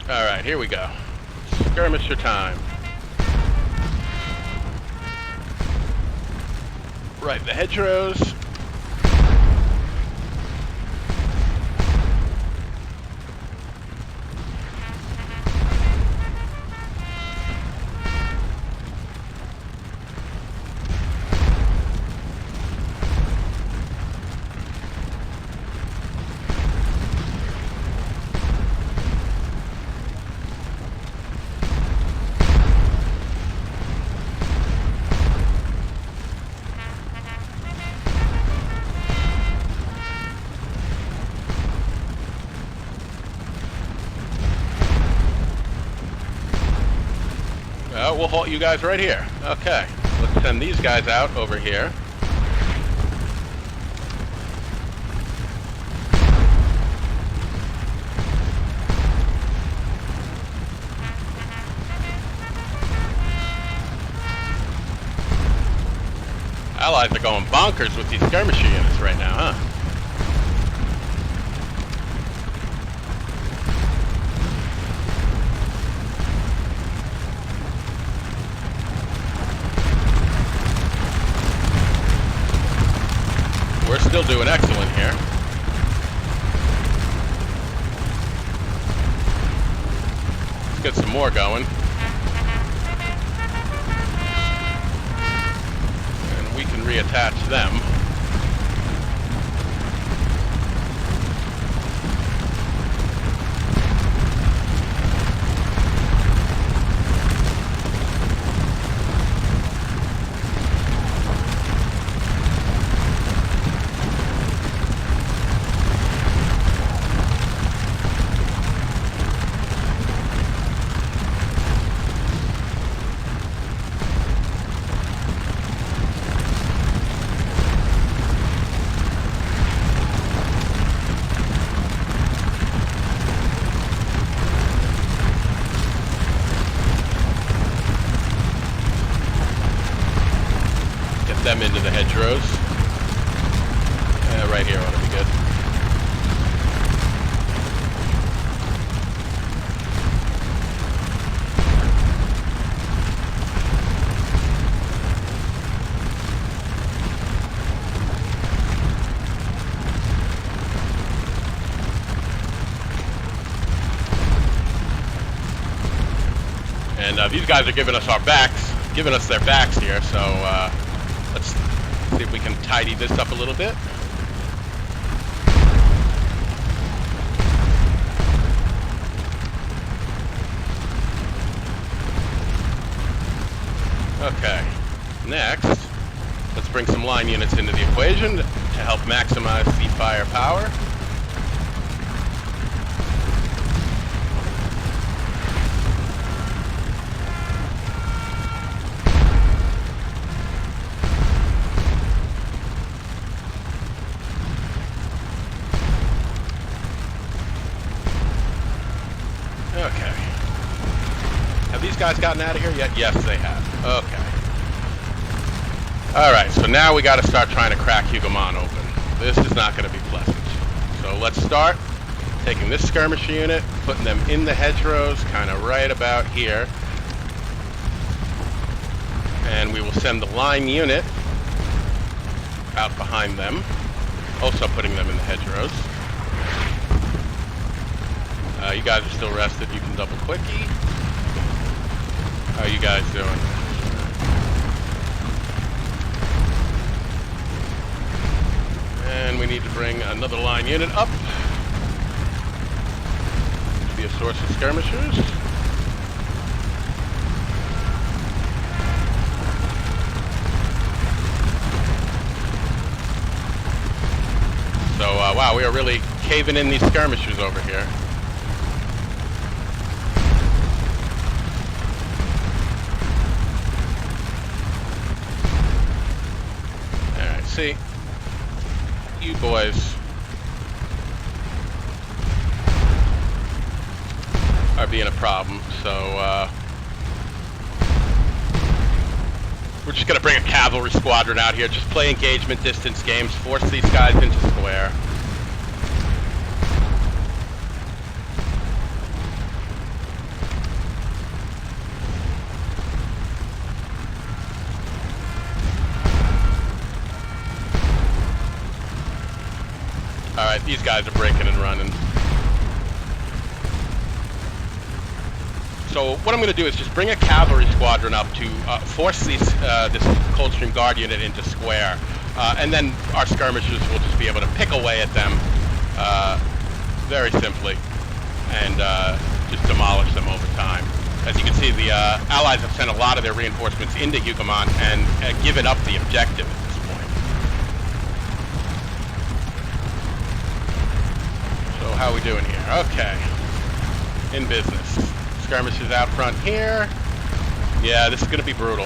All right, here we go. Skirmisher time. Right, the hedgerows. We'll halt you guys right here. Okay, let's send these guys out over here. Allies are going bonkers with these skirmisher units right now, huh? We're still doing excellent here. Let's get some more going. And we can reattach them. Them into the hedgerows. Right here ought to be good. And these guys are giving us their backs here, so let's see if we can tidy this up a little bit. Okay, next, let's bring some line units into the equation to help maximize the firepower. Okay. Have these guys gotten out of here yet? Yes, they have. Okay. Alright, so now we got to start trying to crack Hougoumont open. This is not going to be pleasant. So let's start taking this skirmisher unit, putting them in the hedgerows, kind of right about here. And we will send the line unit out behind them, also putting them in the hedgerows. You guys are still rested. You can double quickie. How are you guys doing? And we need to bring another line unit up to be a source of skirmishers. So, wow, we are really caving in these skirmishers over here. see, you boys are being a problem, so we're just gonna bring a cavalry squadron out here. Just play engagement distance games, force these guys into square. Alright, these guys are breaking and running. So what I'm going to do is just bring a cavalry squadron up to force this Coldstream Guard unit into square. And then our skirmishers will just be able to pick away at them very simply and just demolish them over time. As you can see, the Allies have sent a lot of their reinforcements into Hougoumont and given up the objective at this point. So how are we doing here? Okay. In business. Skirmishers out front here. Yeah, this is going to be brutal.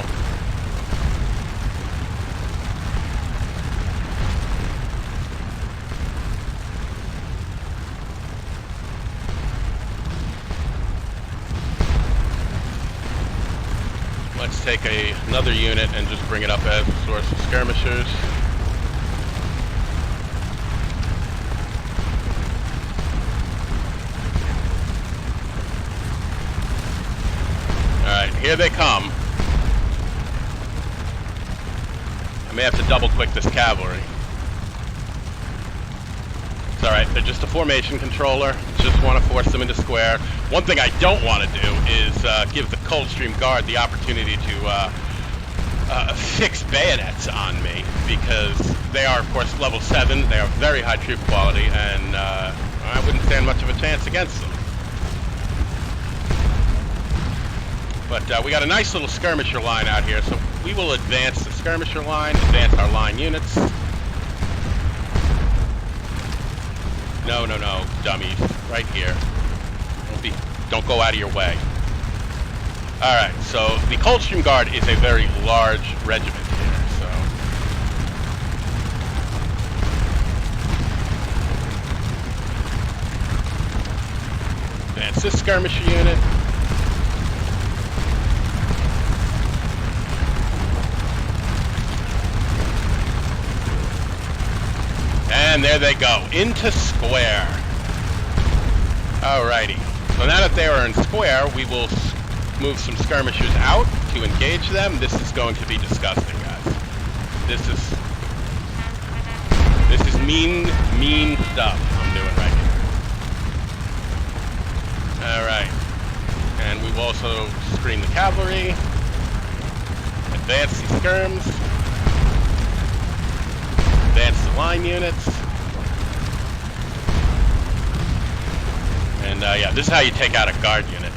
Let's take another unit and just bring it up as a source of skirmishers. Here they come. I may have to double click this cavalry. It's alright, they're just a formation controller. Just want to force them into square. One thing I don't want to do is give the Coldstream Guard the opportunity to fix bayonets on me, because they are, of course, level 7. They are very high troop quality, and I wouldn't stand much of a chance against them. But we got a nice little skirmisher line out here, so we will advance the skirmisher line, advance our line units. No, dummies. Right here. Don't go out of your way. Alright, so the Coldstream Guard is a very large regiment here, so... advance this skirmisher unit. And there they go, into square. Alrighty. So now that they are in square, we will move some skirmishers out to engage them. This is going to be disgusting, guys. This is mean stuff I'm doing right here. Alright. And we will also screen the cavalry. Advance the skirms. Advance the line units. And yeah, this is how you take out a guard unit.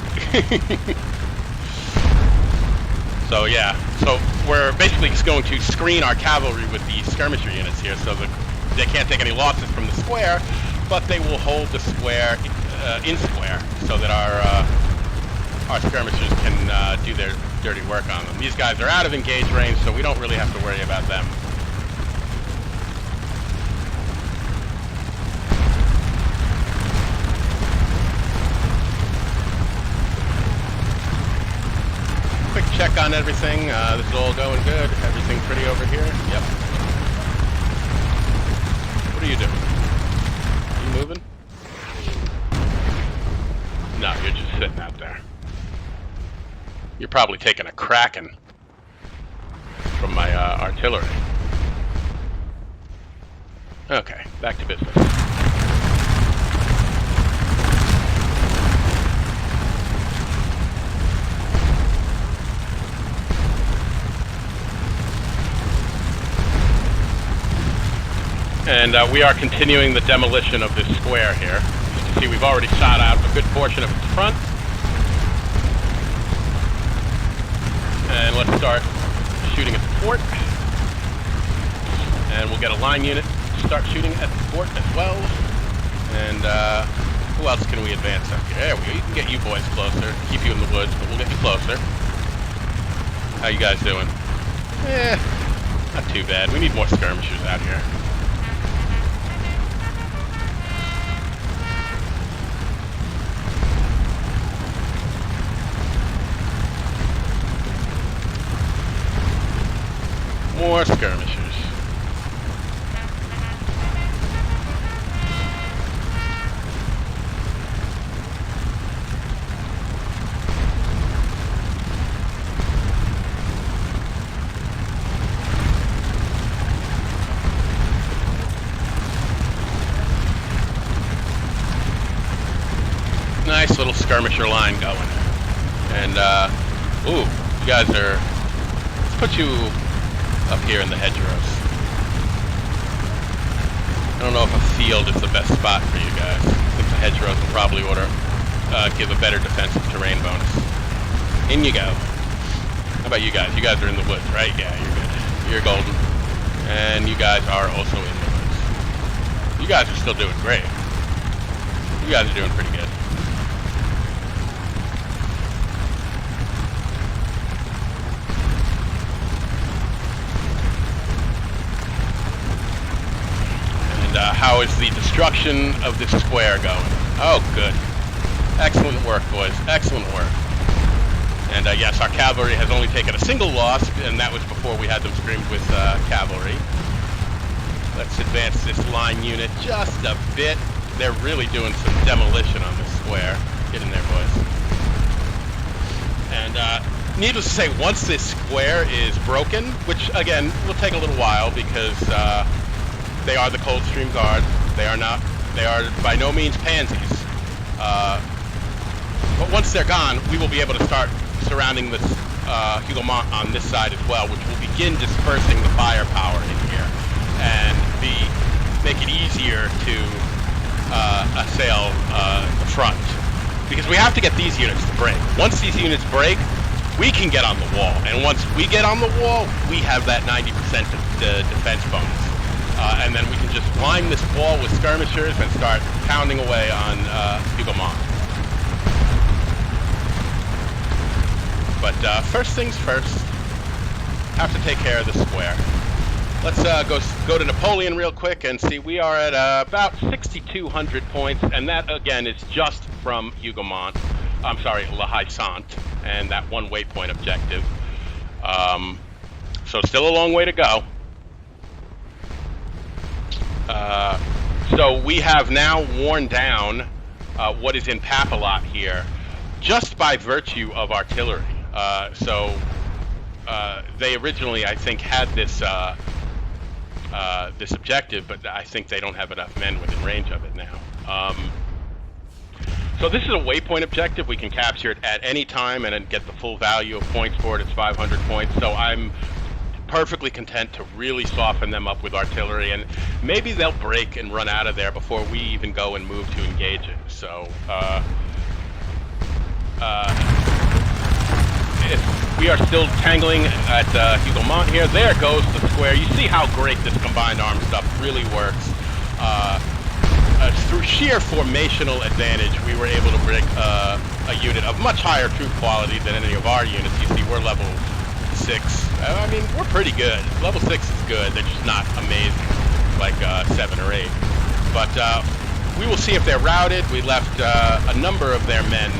So yeah, so we're basically just going to screen our cavalry with the skirmisher units here, so that they can't take any losses from the square, but they will hold the square in square, so that our skirmishers can do their dirty work on them. These guys are out of engage range, so we don't really have to worry about them. Quick check on everything. This is all going good. Everything pretty over here? Yep. What are you doing? Are you moving? No, you're just sitting out there. You're probably taking a cracking from my artillery. Okay, back to business. And we are continuing the demolition of this square here. You can see we've already shot out a good portion of its front. And let's start shooting at the fort. And we'll get a line unit to start shooting at the fort as well. And who else can we advance up here? There we go. You can get you boys closer. Keep you in the woods, but we'll get you closer. How you guys doing? Not too bad. We need more skirmishers out here. More skirmishers. Nice little skirmisher line going. And, ooh, you guys are, let's put you up here in the hedgerows. I don't know if a field is the best spot for you guys. I think the hedgerows will probably give a better defensive terrain bonus. In you go. How about you guys? You guys are in the woods, right? Yeah, you're good. You're golden. And you guys are also in the woods. You guys are still doing great. You guys are doing pretty good. How is the destruction of this square going? Oh, good. Excellent work, boys. Excellent work. And yes, our cavalry has only taken a single loss, and that was before we had them screamed with cavalry. Let's advance this line unit just a bit. They're really doing some demolition on this square. Get in there, boys. And needless to say, once this square is broken, which again will take a little while because they are the Coldstream Guard. They are by no means pansies. But once they're gone, we will be able to start surrounding this Mont on this side as well, which will begin dispersing the firepower in here and make it easier to assail the front. Because we have to get these units to break. Once these units break, we can get on the wall. And once we get on the wall, we have that 90% defense bonus. And then we can just line this wall with skirmishers and start pounding away on Mont. But first things first, have to take care of the square. Let's go to Napoleon real quick and see. We are at about 6,200 points, and that again is just from Mont. I'm sorry, La Haye Sainte, and that one waypoint objective. So still a long way to go. So we have now worn down what is in Papillote here just by virtue of artillery. They originally, I think, had this this objective, but I think they don't have enough men within range of it now. So this is a waypoint objective. We can capture it at any time and then get the full value of points for it. It's 500 points. So I'm perfectly content to really soften them up with artillery, and maybe they'll break and run out of there before we even go and move to engage it. So if we are still tangling at Mont here, there goes the square. You see how great this combined arms stuff really works. Through sheer formational advantage, we were able to bring a unit of much higher troop quality than any of our units. You see, we're level 6. I mean, we're pretty good. Level 6 is good. They're just not amazing like 7 or 8. But we will see if they're routed. We left a number of their men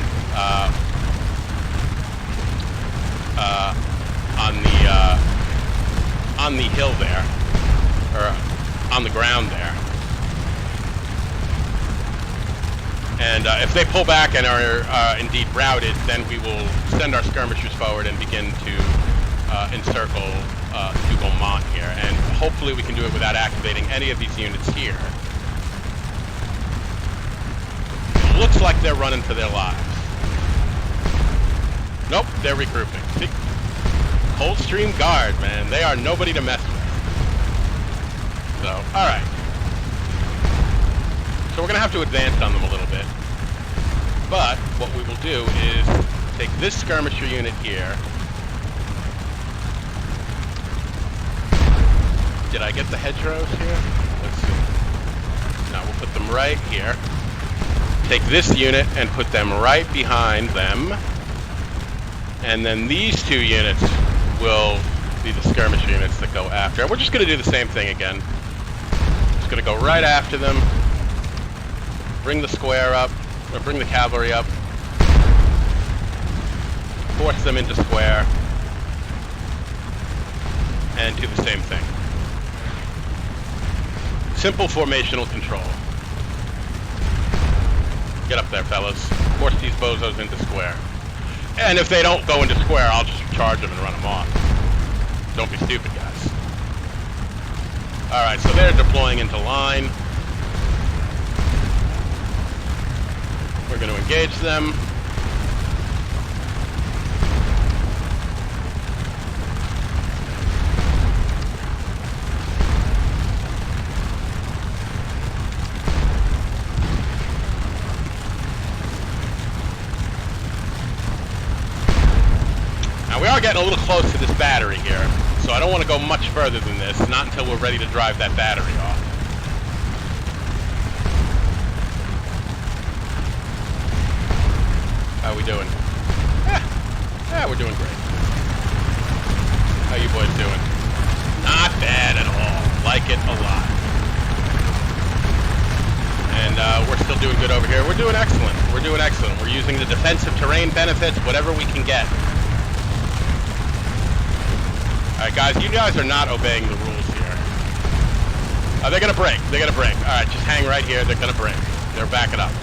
on the hill there, or on the ground there. And if they pull back and are indeed routed, then we will send our skirmishers forward and begin to encircle Mont here. And hopefully we can do it without activating any of these units here. It looks like they're running for their lives. Nope, they're regrouping. See? Coldstream Guard, man. They are nobody to mess with. So, alright. So we're going to have to advance on them a little bit. But what we will do is take this skirmisher unit here. Did I get the hedgerows here? Let's see. Now we'll put them right here. Take this unit and put them right behind them. And then these two units will be the skirmish units that go after. We're just going to do the same thing again. Just going to go right after them. Bring the square up, or bring the cavalry up. Force them into square. And do the same thing. Simple formational control. Get up there, fellas. Force these bozos into square. And if they don't go into square, I'll just charge them and run them off. Don't be stupid, guys. Alright, so they're deploying into line. We're going to engage them. Now we are getting a little close to this battery here, so I don't want to go much further than this, not until we're ready to drive that battery off. How we doing? Yeah, we're doing great. How you boys doing? Not bad at all. Like it a lot. And we're still doing good over here. We're doing excellent. We're doing excellent. We're using the defensive terrain benefits, whatever we can get. Alright guys, you guys are not obeying the rules here. They're gonna break. They're gonna break. Alright, just hang right here. They're gonna break. They're backing up.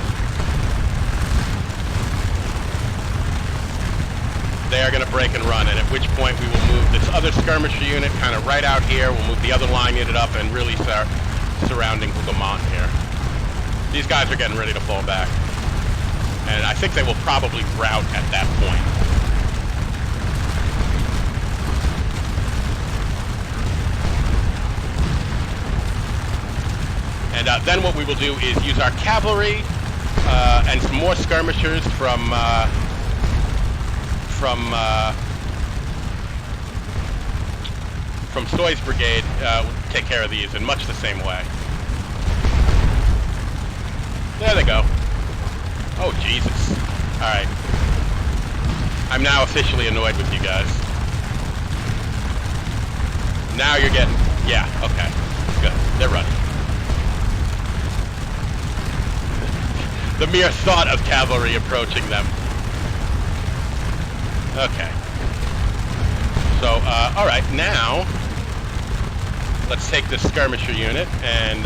They are going to break and run, and at which point we will move this other skirmisher unit kind of right out here. We'll move the other line unit up and really start surrounding Mont here. These guys are getting ready to fall back, and I think they will probably rout at that point. And then what we will do is use our cavalry and some more skirmishers from Stoy's brigade. Take care of these in much the same way. There they go. Oh, Jesus. Alright. I'm now officially annoyed with you guys. Now you're getting... Yeah, okay. Good. They're running. The mere thought of cavalry approaching them. Okay. So, alright, now, let's take this skirmisher unit, and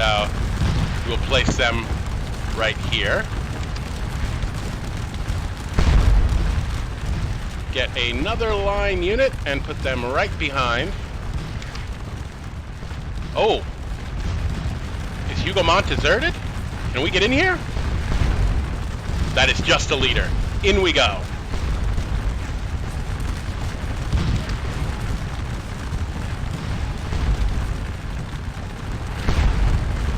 we'll place them right here. Get another line unit, and put them right behind. Oh! Is Mont deserted? Can we get in here? That is just a leader. In we go.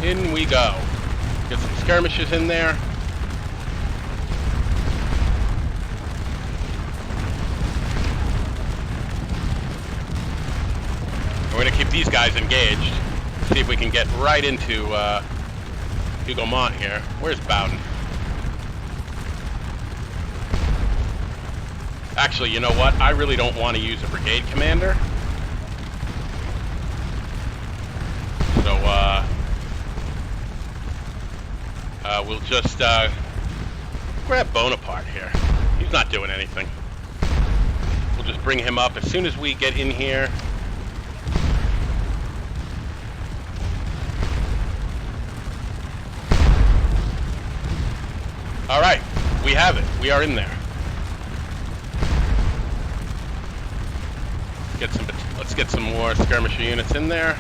In we go. Get some skirmishes in there. We're going to keep these guys engaged. See if we can get right into Mont here. Where's Bowden? Actually, you know what? I really don't want to use a brigade commander. So, we'll just grab Bonaparte here. He's not doing anything. We'll just bring him up as soon as we get in here. All right, we have it. We are in there. Let's get some more skirmisher units in there.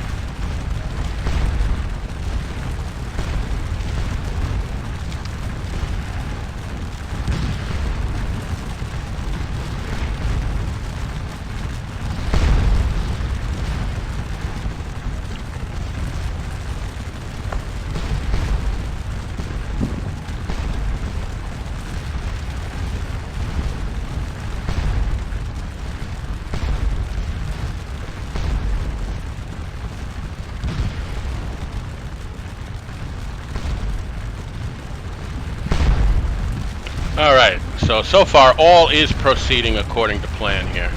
Alright, so far all is proceeding according to plan here.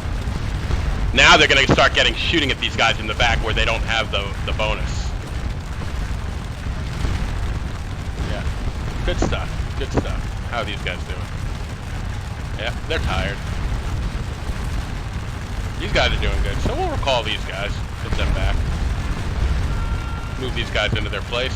Now they're going to start shooting at these guys in the back where they don't have the bonus. Yeah, good stuff, good stuff. How are these guys doing? Yeah, they're tired. These guys are doing good, so we'll recall these guys, put them back. Move these guys into their place.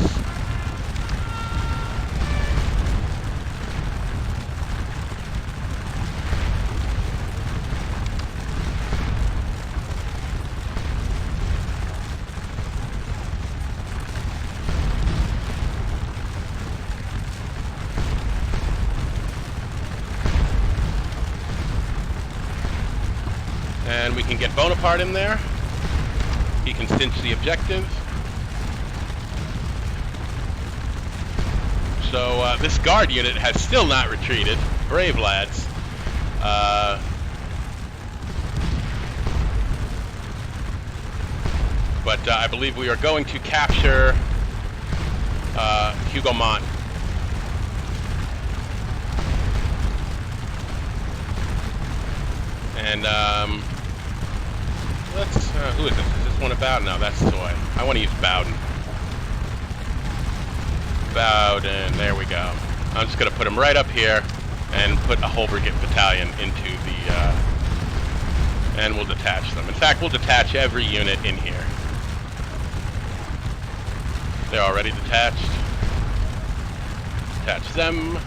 And we can get Bonaparte in there. He can cinch the objective. So this guard unit has still not retreated. Brave lads. But I believe we are going to capture Mont. And let's, who is this? Is this one of Bowden? No, that's Soy. I want to use Bowden. Bowden, there we go. I'm just going to put him right up here and put a whole brigade battalion into the, and we'll detach them. In fact, we'll detach every unit in here. They're already detached. Detach them.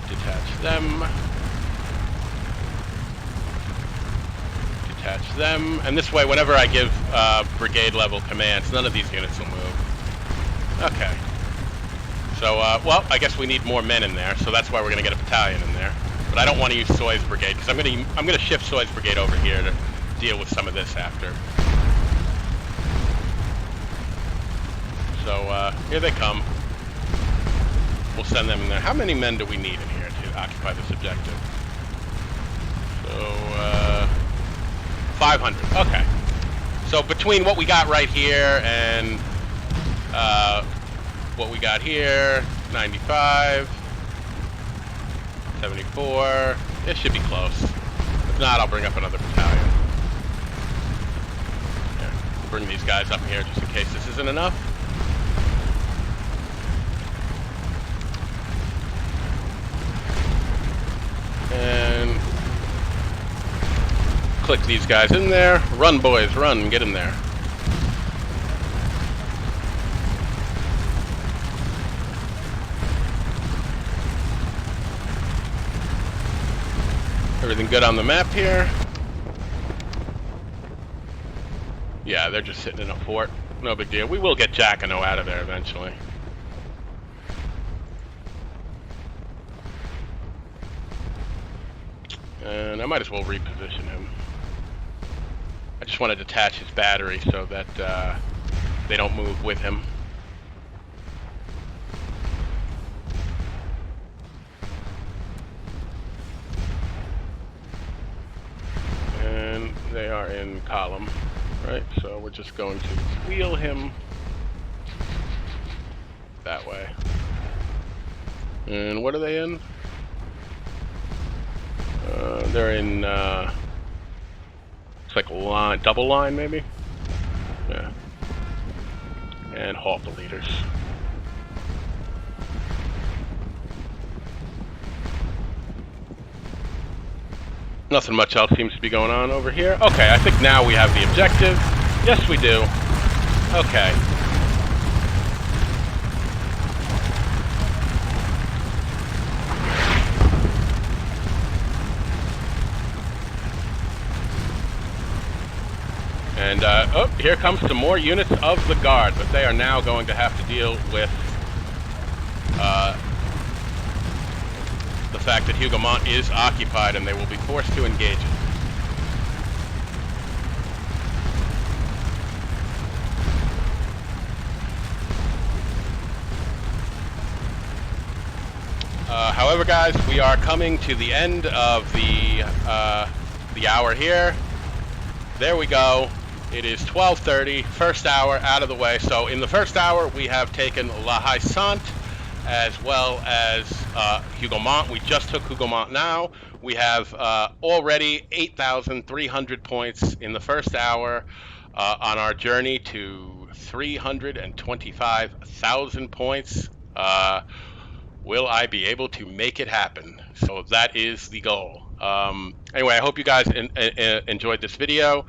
Detach them. Detach them. And this way, whenever I give brigade level commands, none of these units will move. Okay. So, well, I guess we need more men in there, so that's why we're going to get a battalion in there. But I don't want to use Soy's brigade, because I'm going to shift Soy's brigade over here to deal with some of this after. So, here they come. We'll send them in there. How many men do we need in here to occupy this objective? So, 500. Okay. So between what we got right here and what we got here, 95, 74, it should be close. If not, I'll bring up another battalion. Here, we'll bring these guys up here just in case this isn't enough. And click these guys in there. Run, boys, run, get in there. Everything good on the map here? Yeah, they're just sitting in a fort. No big deal. We will get Jacquino out of there eventually. And I might as well reposition him. I just want to detach his battery so that they don't move with him. And they are in column, right? So we're just going to wheel him that way. And what are they in? They're in, it's like line, double line maybe? Yeah. And halt the leaders. Nothing much else seems to be going on over here. Okay, I think now we have the objective. Yes, we do. Okay. And, oh, here comes some more units of the Guard, but they are now going to have to deal with the fact that Mont is occupied and they will be forced to engage it. However, guys, we are coming to the end of the hour here. There we go. It is 12:30, first hour out of the way. So in the first hour, we have taken La Haye Sainte, as well as Hugo Mont. We just took Hugo Mont now. We have already 8,300 points in the first hour on our journey to 325,000 points. Will I be able to make it happen? So that is the goal. Anyway, I hope you guys enjoyed this video,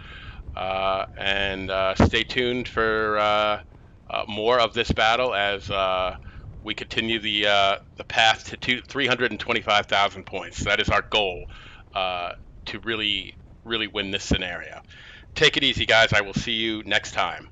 and stay tuned for more of this battle as we continue the path to 325,000 points. That is our goal, uh, to really win this scenario. Take it easy, guys. I will see you next time.